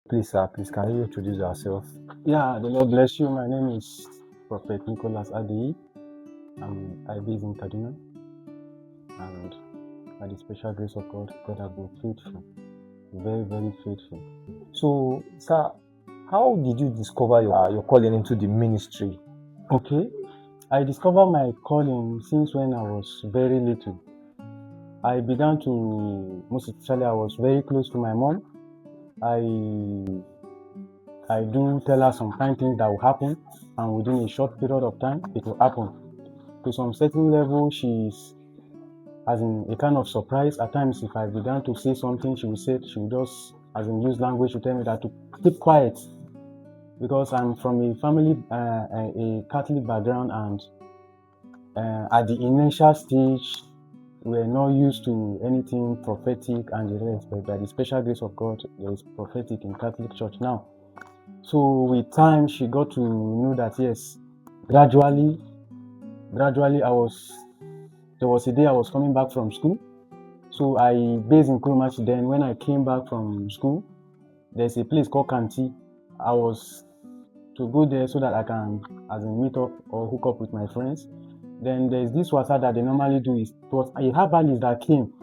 Please, sir, please, can you introduce yourself? Yeah, the Lord bless you. My name is Prophet Nicholes Adi. I based in Kaduna, and by the special grace of God, God has been faithful, very, very faithful. So, sir, how did you discover your calling into the ministry? Okay, I discovered my calling since when I was very little. I began to, most especially, I was very close to my mom. I do tell her some kind things that will happen, and within a short period of time, it will happen. To some certain level, she's as in a kind of surprise. At times, if I began to say something, she will just, as in use language to tell me that to keep quiet, because I'm from a family, a Catholic background, and at the initial stage, we're not used to anything prophetic and the rest, but by the special grace of God, there is prophetic in Catholic Church now. So with time, she got to know that yes, gradually, there was a day I was coming back from school. So I based in Kurumachi. Then when I came back from school, there's a place called Kanti. I was to go there so that I can, as in, meet up or hook up with my friends. Then there's this water that they normally do. It was a herbalist that came.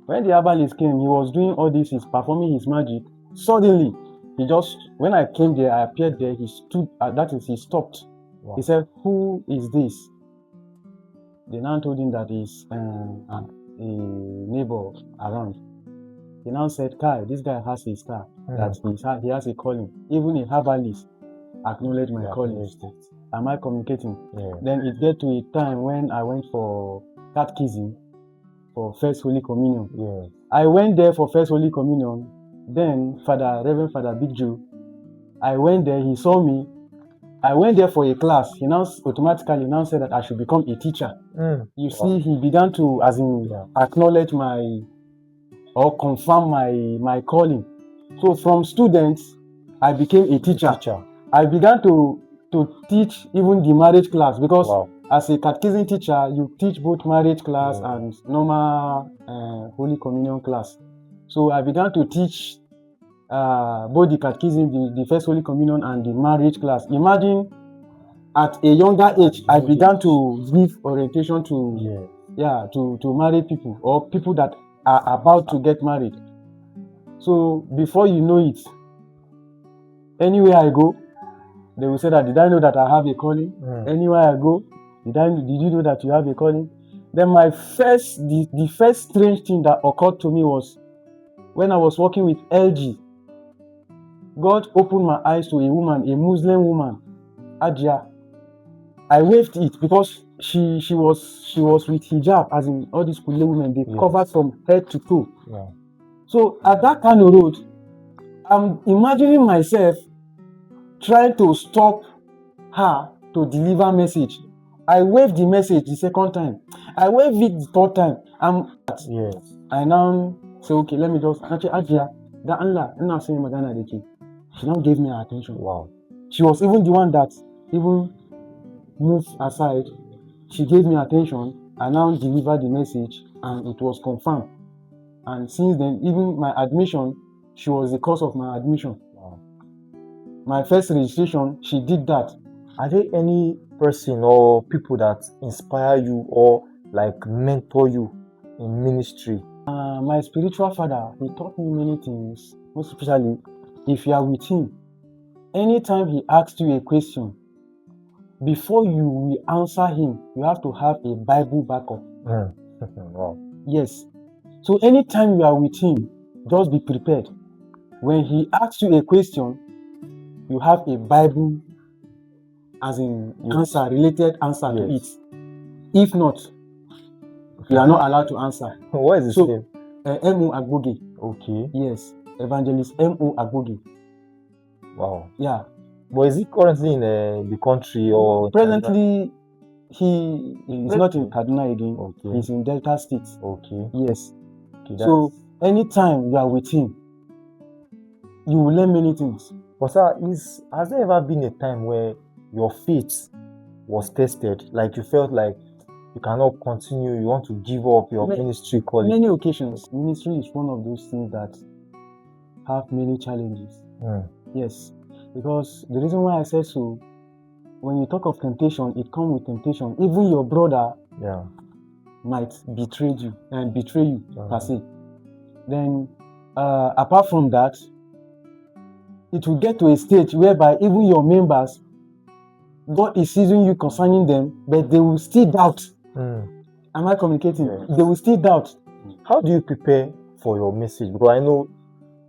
When the herbalist came, he was doing all this, he's performing his magic. Suddenly, when I came there, I appeared there, he stood, he stopped. Wow. He said, "Who is this?" They now told him that he's a neighbor around. He now said, "Kai, this guy has a star, that he has a calling. Even a herbalist acknowledge my calling. Am I communicating?" Yeah. Then it get to a time when I went for catechism for First Holy Communion. Yeah. I went there for First Holy Communion. Then Reverend Father Big Joe, I went there, he saw me. I went there for a class. He now automatically said that I should become a teacher. You see, he began to, acknowledge or confirm my calling. So from students, I became a teacher. I began to teach even the marriage class, because as a catechism teacher, you teach both marriage class and normal Holy Communion class. So I began to teach both the catechism, the First Holy Communion, and the marriage class. Imagine, at a younger age, I began to give orientation to married people or people that are about to get married. So before you know it, anywhere I go, they will say that, "Did I know that I have a calling?" Anywhere I go, did you know that you have a calling? Then the first strange thing that occurred to me was when I was working with LG. God opened my eyes to a woman, a Muslim woman, Adja. I waved it because she was with hijab, as in all these Kule women, they covered from head to toe. Yeah. So at that kind of road, I'm imagining myself trying to stop her to deliver message. I waved the message the second time. I waved it the third time. I now say, okay, let me just Adja, that Allah, I'm not saying Magana Deki. She now gave me her attention. Wow. She was even the one that even moved aside. She gave me attention. I now delivered the message, and it was confirmed. And since then, even my admission, she was the cause of my admission. Wow. My first registration, she did that. Are there any person or people that inspire you or like mentor you in ministry? My spiritual father, he taught me many things, most especially if you are with him. Anytime he asks you a question, before you will answer him, you have to have a Bible backup. Wow. Yes. So anytime you are with him, just be prepared. When he asks you a question, you have a Bible, as in related answer to it. If not, you are not allowed to answer. What is his name? M.O. Agboge. Okay. Yes. Evangelist M.O. Agboge. Wow. Yeah. But is he currently in the country or? Presently, he is not in Kaduna again. Okay. He's in Delta State. Okay. Yes. Okay, so anytime you are with him, you will learn many things. But sir, has there ever been a time where your faith was tested? Like you felt like you cannot continue, you want to give up your ministry calling? Many occasions. Ministry is one of those things that have many challenges. Yes, because the reason why I said so, when you talk of temptation, it comes with temptation. Even your brother Yeah. might betray you per se. Mhm. Then, apart from that, it will get to a stage whereby even your members, God is seizing you concerning them, but they will still doubt. Am I communicating? Yes. They will still doubt. How do you prepare for your message? Because I know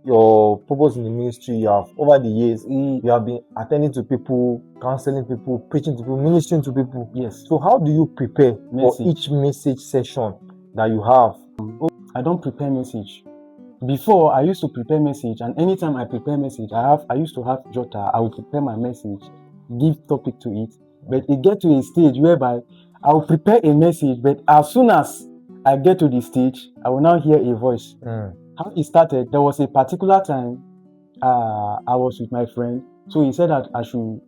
your purpose in the ministry, you have over the years, you have been attending to people, counseling people, preaching to people, ministering to people. Yes. So how do you prepare for Message. each message session that you have? I don't prepare message. Before, I used to prepare message, and anytime I prepare message, I used to have jotter. I will prepare my message, give topic to it. But it get to a stage whereby I will prepare a message, but as soon as I get to the stage, I will now hear a voice. How it started, there was a particular time I was with my friend, so he said that I should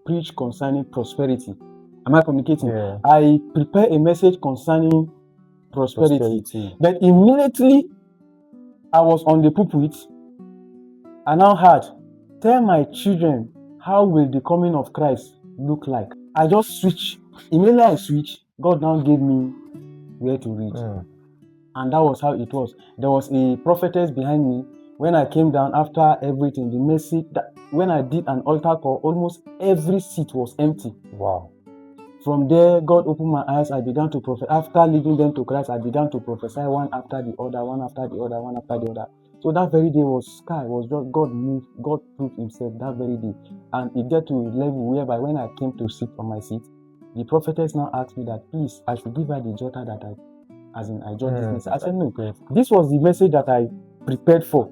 preach concerning prosperity. Am I communicating? Yeah. I prepare a message concerning prosperity. Prosperity. But immediately I was on the pulpit, I now heard, tell my children, how will the coming of Christ look like? I just switched. Immediately I switched, God now gave me where to read. And that was how it was. There was a prophetess behind me. When I came down after everything, the message, when I did an altar call, almost every seat was empty. Wow. From there, God opened my eyes. I began to prophesy. After leading them to Christ, I began to prophesy one after the other, one after the other, one after the other. So that very day was just God moved, God proved himself that very day. And it got to a level whereby when I came to sit on my seat, the prophetess now asked me that, please, I should give her the jotter that I jot this message. I said, no, this was the message that I prepared for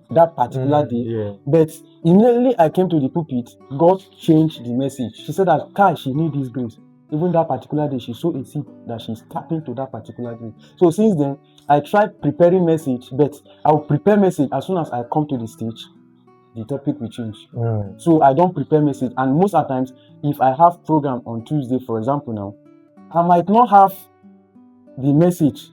that particular day. Yeah. But immediately I came to the pulpit, God changed the message. She said that she need this grace. Even that particular day, she sowed a seed that she's tapping to that particular grace. So since then, I tried preparing message, but I will prepare message as soon as I come to the stage, the topic will change. So I don't prepare message. And most of the times, if I have program on Tuesday, for example now, I might not have the message.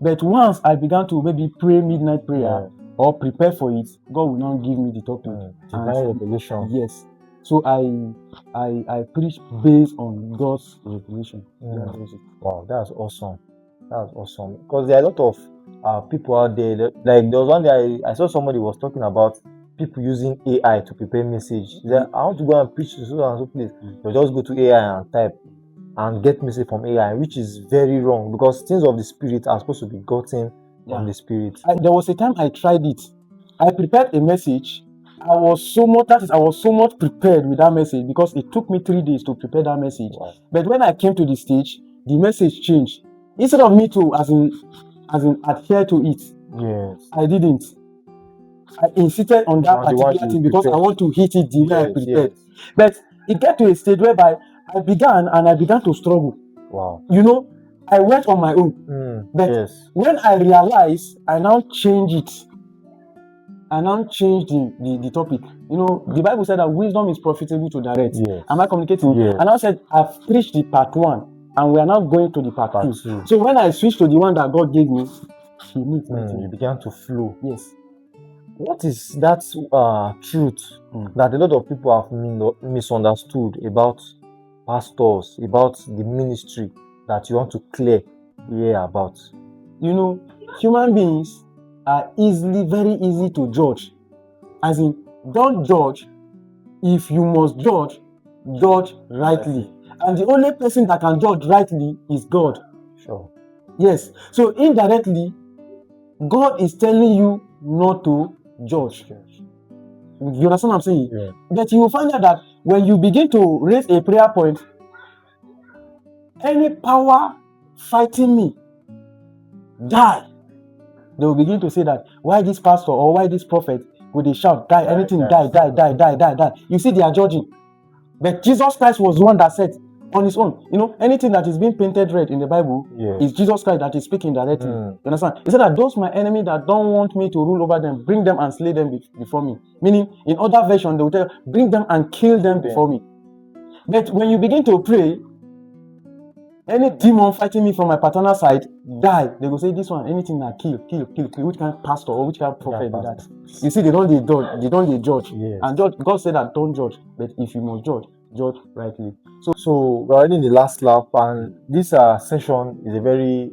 But once I began to maybe pray midnight prayer or prepare for it, God will now give me the topic. Divine revelation. Yes. So I preach based on God's revelation. Wow, that's awesome. That's awesome. Because there are a lot of people out there. Like there was one day I saw somebody was talking about people using AI to prepare message. Like, I want to go and preach to so and so place. You just go to AI and type and get message from AI, which is very wrong because things of the spirit are supposed to be gotten from the spirit. There was a time I tried it. I prepared a message. I was so much prepared with that message because it took me 3 days to prepare that message. Wow. But when I came to the stage, the message changed. Instead of me to as in adhere to it, yes, I didn't. I insisted on that particular thing because I want to hit it the way I prepared. But it got to a stage whereby I began to struggle. Wow. You know, I went on my own. But when I realized, I now changed it. I now changed the topic. You know, the Bible said that wisdom is profitable to direct. Am I communicating? And I said, I've preached the part 1 and we are now going to the part 2. So when I switched to the one that God gave me, you began to flow. Yes. What is that truth that a lot of people have misunderstood about pastors, about the ministry that you want to clear about? You know, human beings are very easy to judge. As in, don't judge. If you must judge rightly. And the only person that can judge rightly is God. Sure. Yes. So indirectly, God is telling you not to judge. You understand what I'm saying? Yeah. But you will find out that when you begin to raise a prayer point, any power fighting me, die. They will begin to say that, why this pastor or why this prophet would they shout, die, anything, die. You see, they are judging. But Jesus Christ was the one that said on his own, you know, anything that is being painted red in the Bible is Jesus Christ that is speaking directly. You understand? He said that those my enemy that don't want me to rule over them, bring them and slay them before me. Meaning, in other version, they will tell, bring them and kill them before me. But when you begin to pray, Any demon fighting me from my paternal side, die. They go say this one, anything na kill. Which kind of pastor or which kind of prophet be that? You see, they don't judge. Yes. And God said that don't judge, but if you must judge, judge rightly. So we're already in the last lap, and this session is a very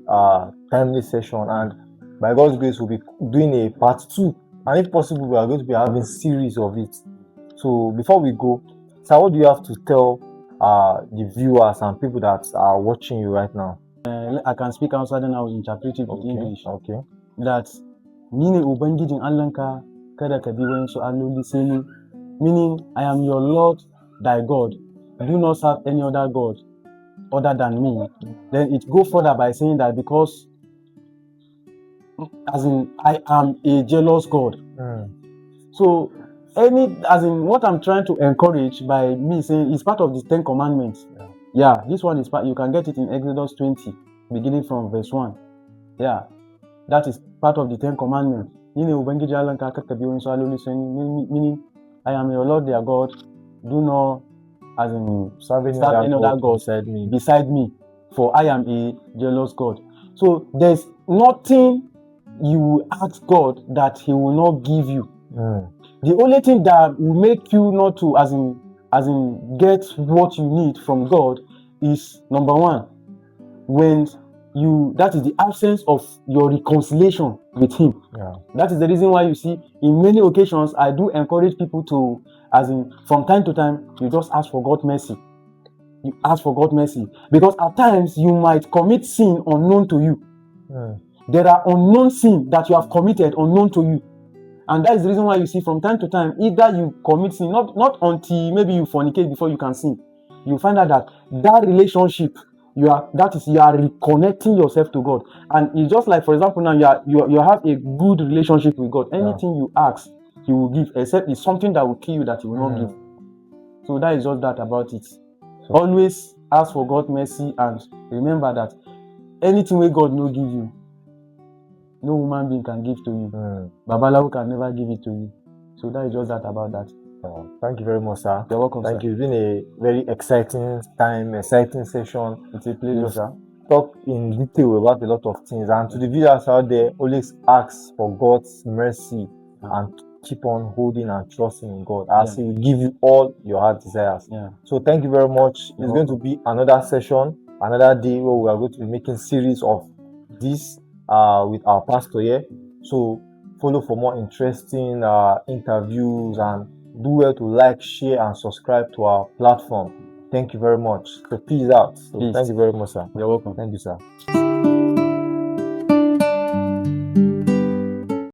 timely session, and by God's grace, we'll be doing a part 2, and if possible, we are going to be having series of it. So before we go, sir, what do you have to tell the viewers and people that are watching you right now? I can speak outside and I will interpret it with English. Okay. That ni ne Ubangijin Allahnka, kada ka bi wayansu alloli sai ni. Meaning, I am your Lord, thy God. Do not serve any other God other than me. Then it go further by saying that because, as in, I am a jealous God. So, what I'm trying to encourage by me saying it's part of the 10 Commandments. Yeah, this one is part. You can get it in Exodus 20, beginning from verse 1. Yeah, that is part of the 10 Commandments. Meaning, I am your Lord, their God. Do not, as in, serve another God beside me, for I am a jealous God. So there's nothing you will ask God that He will not give you. The only thing that will make you not to, as in, get what you need from God is number one, that is the absence of your reconciliation with Him. That is the reason why you see in many occasions I do encourage people to, as in, from time to time, you just ask for God's mercy. You ask for God's mercy because at times you might commit sin unknown to you. There are unknown sins that you have committed unknown to you, and that is the reason why you see from time to time either you commit sin not until maybe you fornicate before you can sin. You find out that relationship you are reconnecting yourself to God, and it's just like, for example, now you have a good relationship with God. Anything you ask, He will give, except it's something that will kill you that He will not give. So that is just that about it. Always ask for God's mercy and remember that anything where God no give you, no human being can give to you. Babalawo can never give it to you. So that is just that about that. Thank you very much, sir. You're welcome. Thank sir. you. It's been a very exciting time, exciting session. It's a pleasure, sir. Talk in detail about a lot of things, and to the viewers out there, always ask for God's mercy and keep on holding and trusting in God as He will give you all your heart desires. So thank you very much. It's going to be another session, another day where we are going to be making series of this with our pastor here. So follow for more interesting interviews, and do well to like, share, and subscribe to our platform. Thank you very much. So peace out. So Peace. Thank you very much, sir. You're welcome. Thank you, sir.